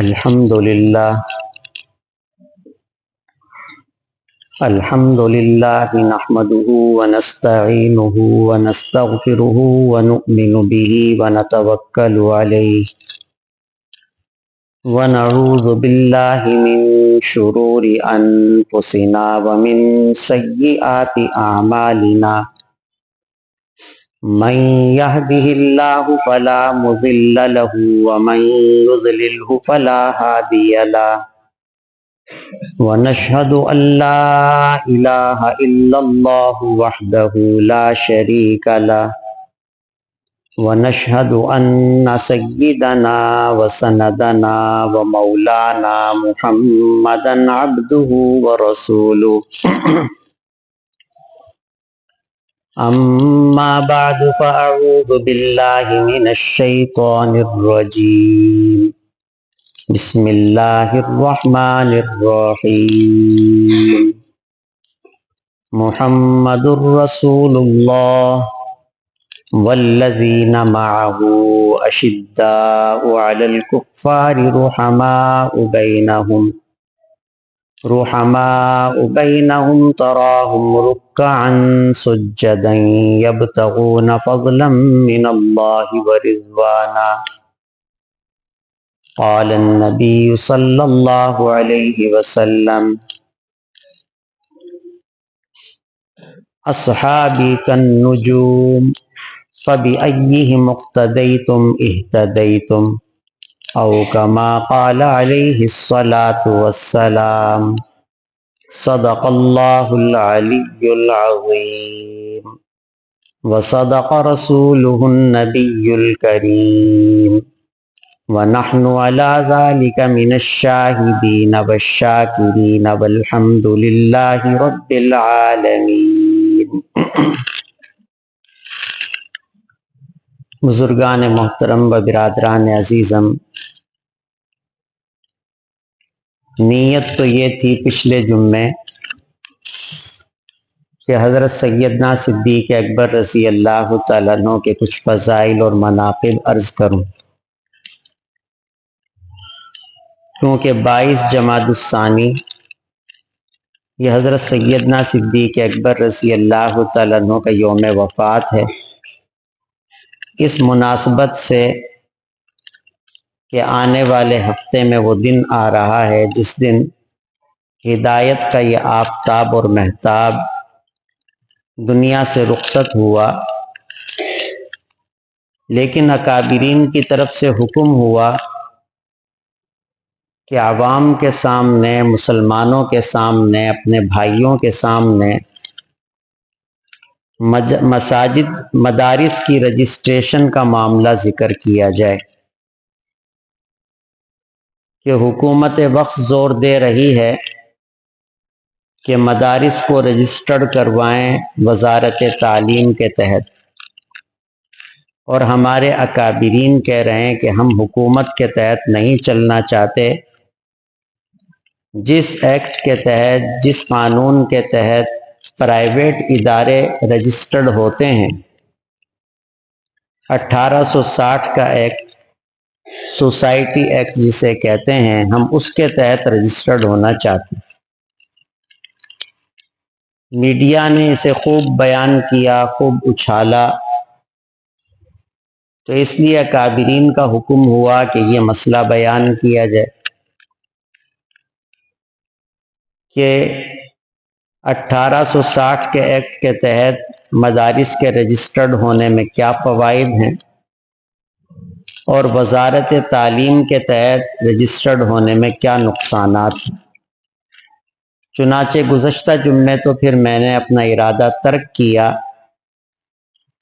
الحمد للہ نحمده ونستعینه ونستغفره ونؤمن به ونتوکل علیہ ونعوذ باللہ من شرور انفسنا ومن سیئات اعمالنا من يهده الله فلا مضل له ومن يضلله فلا هادي له ونشهد أن لا إله إلا الله وحده لا شريك له ونشهد أن سيدنا وسندنا ومولانا محمدا عبده ورسوله أما بعد فأعوذ بالله من الشيطان الرجيم بسم اللہ الرحمن الرحیم محمد رسول اللہ والذین معه اشداء علی الکفار رحماء بینہم تراہم رکعا سجدا یبتغون فضلا من اللہ ورضوانا قال النبي صلى الله عليه وسلم أصحابي كالنجوم فبأيهم اقتديتم اهتديتم أو كما قال عليه الصلاة والسلام صدق الله العلي العظيم وصدق رسوله النبي الكريم ونحن على ذلك من الشاهدين والشاكرين والحمد لله رب العالمين۔ بزرگان محترم و برادران عزیزم، نیت تو یہ تھی پچھلے جمعے کہ حضرت سیدنا صدیق اکبر رضی اللہ تعالیٰ عنہ کے کچھ فضائل اور مناقب عرض کروں، کیونکہ 22 جمادی الثانی یہ حضرت سیدنا صدیق اکبر رضی اللہ تعالیٰ عنہ کا یوم وفات ہے۔ اس مناسبت سے کہ آنے والے ہفتے میں وہ دن آ رہا ہے جس دن ہدایت کا یہ آفتاب اور مہتاب دنیا سے رخصت ہوا، لیکن اکابرین کی طرف سے حکم ہوا کہ عوام کے سامنے، مسلمانوں کے سامنے، اپنے بھائیوں کے سامنے مساجد مدارس کی رجسٹریشن کا معاملہ ذکر کیا جائے کہ حکومت وقت زور دے رہی ہے کہ مدارس کو رجسٹرڈ کروائیں وزارت تعلیم کے تحت، اور ہمارے اکابرین کہہ رہے ہیں کہ ہم حکومت کے تحت نہیں چلنا چاہتے۔ جس ایکٹ کے تحت، جس قانون کے تحت پرائیویٹ ادارے رجسٹرڈ ہوتے ہیں، 1860 کا ایکٹ، سوسائٹی ایکٹ جسے کہتے ہیں، ہم اس کے تحت رجسٹرڈ ہونا چاہتے ہیں۔ میڈیا نے اسے خوب بیان کیا، خوب اچھالا، تو اس لیے اکابرین کا حکم ہوا کہ یہ مسئلہ بیان کیا جائے کہ 1860 کے ایکٹ کے تحت مدارس کے رجسٹرڈ ہونے میں کیا فوائد ہیں اور وزارت تعلیم کے تحت رجسٹرڈ ہونے میں کیا نقصانات ہیں۔ چنانچہ گزشتہ جمعے تو پھر میں نے اپنا ارادہ ترک کیا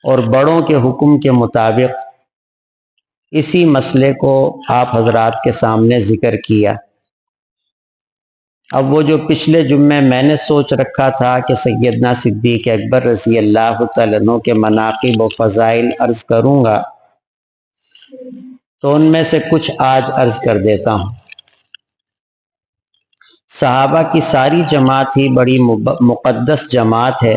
اور بڑوں کے حکم کے مطابق اسی مسئلے کو آپ حضرات کے سامنے ذکر کیا۔ اب وہ جو پچھلے جمعے میں نے سوچ رکھا تھا کہ سیدنا صدیق اکبر رضی اللہ تعالیٰ عنہ کے مناقب و فضائل عرض کروں گا، تو ان میں سے کچھ آج عرض کر دیتا ہوں۔ صحابہ کی ساری جماعت ہی بڑی مقدس جماعت ہے،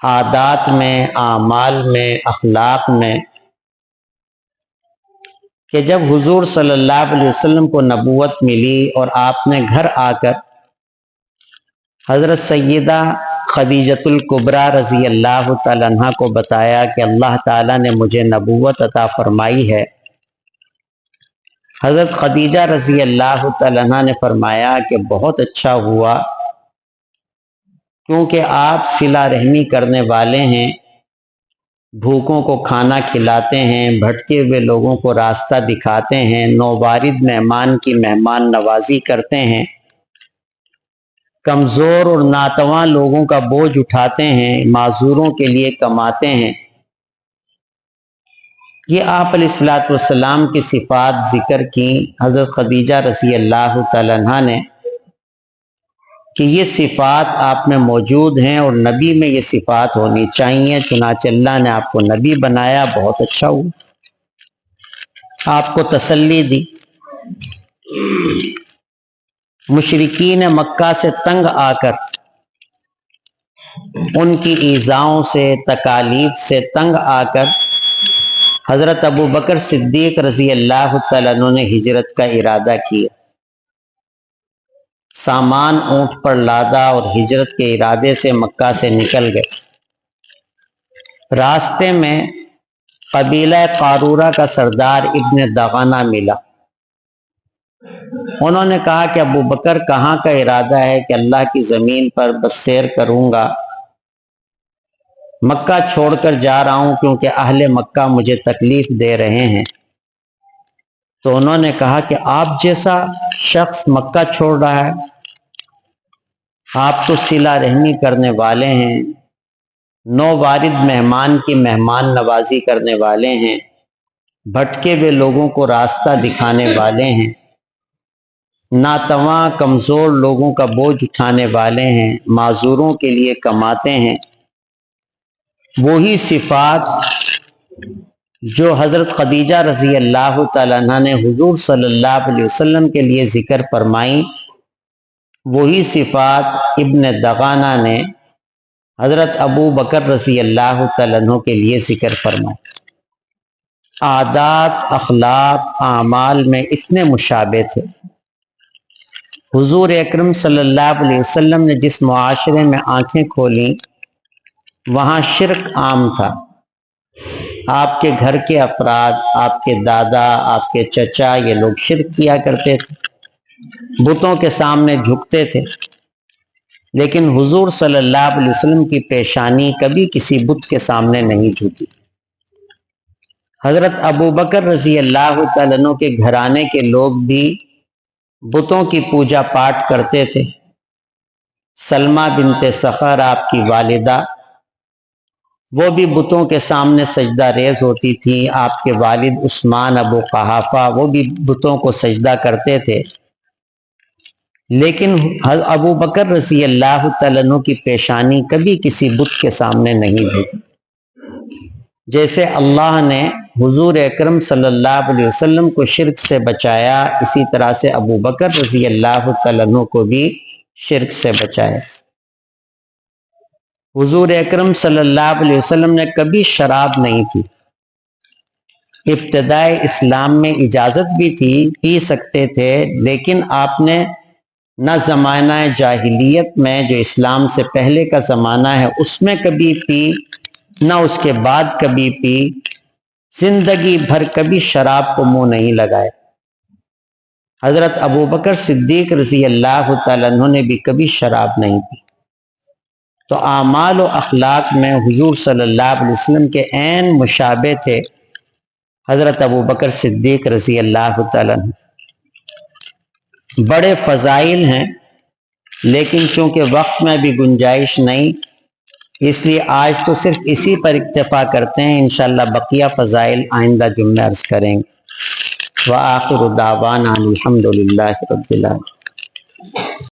عادات میں، اعمال میں، اخلاق میں، کہ جب حضور صلی اللہ علیہ وسلم کو نبوت ملی اور آپ نے گھر آ کر حضرت سیدہ خدیجۃ الکبریٰ رضی اللہ تعالیٰ عنہ کو بتایا کہ اللہ تعالیٰ نے مجھے نبوت عطا فرمائی ہے، حضرت خدیجہ رضی اللہ تعالیٰ عنہ نے فرمایا کہ بہت اچھا ہوا، کیونکہ آپ صلہ رحمی کرنے والے ہیں، بھوکوں کو کھانا کھلاتے ہیں، بھٹکے ہوئے لوگوں کو راستہ دکھاتے ہیں، نوبارد مہمان کی مہمان نوازی کرتے ہیں، کمزور اور ناتواں لوگوں کا بوجھ اٹھاتے ہیں، معذوروں کے لیے کماتے ہیں۔ یہ آپ علیہ الصلوۃ والسلام کی صفات ذکر کی حضرت خدیجہ رضی اللہ تعالیٰ عنہ نے کہ یہ صفات آپ میں موجود ہیں اور نبی میں یہ صفات ہونی چاہیے، چنانچہ اللہ نے آپ کو نبی بنایا، بہت اچھا ہوا، آپ کو تسلی دی۔ مشرکین مکہ سے تنگ آ کر، ان کی ایذاؤں سے، تکالیف سے تنگ آ کر حضرت ابو بکر صدیق رضی اللہ تعالیٰ عنہ نے ہجرت کا ارادہ کیا، سامان اونٹ پر لادا اور ہجرت کے ارادے سے مکہ سے نکل گئے۔ راستے میں قبیلہ قارورہ کا سردار ابن دغانہ ملا، انہوں نے کہا کہ ابو بکر کہاں کا ارادہ ہے؟ کہ اللہ کی زمین پر بس سیر کروں گا، مکہ چھوڑ کر جا رہا ہوں کیونکہ اہل مکہ مجھے تکلیف دے رہے ہیں۔ تو انہوں نے کہا کہ آپ جیسا شخص مکہ چھوڑ رہا ہے، آپ تو صلہ رحمی کرنے والے ہیں، نو وارد مہمان کی مہمان نوازی کرنے والے ہیں، بھٹکے ہوئے لوگوں کو راستہ دکھانے والے ہیں، ناتواں کمزور لوگوں کا بوجھ اٹھانے والے ہیں، معذوروں کے لیے کماتے ہیں۔ وہی صفات جو حضرت خدیجہ رضی اللہ تعالیٰ عنہ نے حضور صلی اللہ علیہ وسلم کے لیے ذکر فرمائی، وہی صفات ابن دغانہ نے حضرت ابو بکر رضی اللہ تعالیٰ عنہ کے لیے ذکر فرمائی۔ عادات، اخلاق، اعمال میں اتنے مشابہ تھے۔ حضور اکرم صلی اللہ علیہ وسلم نے جس معاشرے میں آنکھیں کھولیں وہاں شرک عام تھا۔ آپ کے گھر کے افراد، آپ کے دادا، آپ کے چچا، یہ لوگ شرک کیا کرتے تھے، بتوں کے سامنے جھکتے تھے، لیکن حضور صلی اللہ علیہ وسلم کی پیشانی کبھی کسی بت کے سامنے نہیں جھکی۔ حضرت ابو بکر رضی اللہ تعالیٰ عنہ کے گھرانے کے لوگ بھی بتوں کی پوجا پاٹ کرتے تھے۔ سلمہ بنت صخر آپ کی والدہ، وہ بھی بتوں کے سامنے سجدہ ریز ہوتی تھی۔ آپ کے والد عثمان ابو قحافہ، وہ بھی بتوں کو سجدہ کرتے تھے، لیکن ابو بکر رضی اللہ تعالیٰ عنہ کی پیشانی کبھی کسی بت کے سامنے نہیں جھکی۔ جیسے اللہ نے حضور اکرم صلی اللہ علیہ وسلم کو شرک سے بچایا، اسی طرح سے ابو بکر رضی اللہ تعالیٰ عنہ کو بھی شرک سے بچایا۔ حضور اکرم صلی اللہ علیہ وسلم نے کبھی شراب نہیں پی۔ ابتدائے اسلام میں اجازت بھی تھی، پی سکتے تھے، لیکن آپ نے نہ زمانہ جاہلیت میں جو اسلام سے پہلے کا زمانہ ہے اس میں کبھی پی، نہ اس کے بعد کبھی پی، زندگی بھر کبھی شراب کو منہ نہیں لگائے۔ حضرت ابو بکر صدیق رضی اللہ تعالیٰ عنہ نے بھی کبھی شراب نہیں پی۔ تو اعمال و اخلاق میں حضور صلی اللہ علیہ وسلم کے عین مشابہ تھے حضرت ابو بکر صدیق رضی اللہ تعالیٰ عنہ۔ بڑے فضائل ہیں، لیکن چونکہ وقت میں بھی گنجائش نہیں، اس لیے آج تو صرف اسی پر اکتفا کرتے ہیں، انشاءاللہ بقیہ فضائل آئندہ جمعہ عرض کریں گے۔ وآخر دعوانا الحمدللہ رب العالمین۔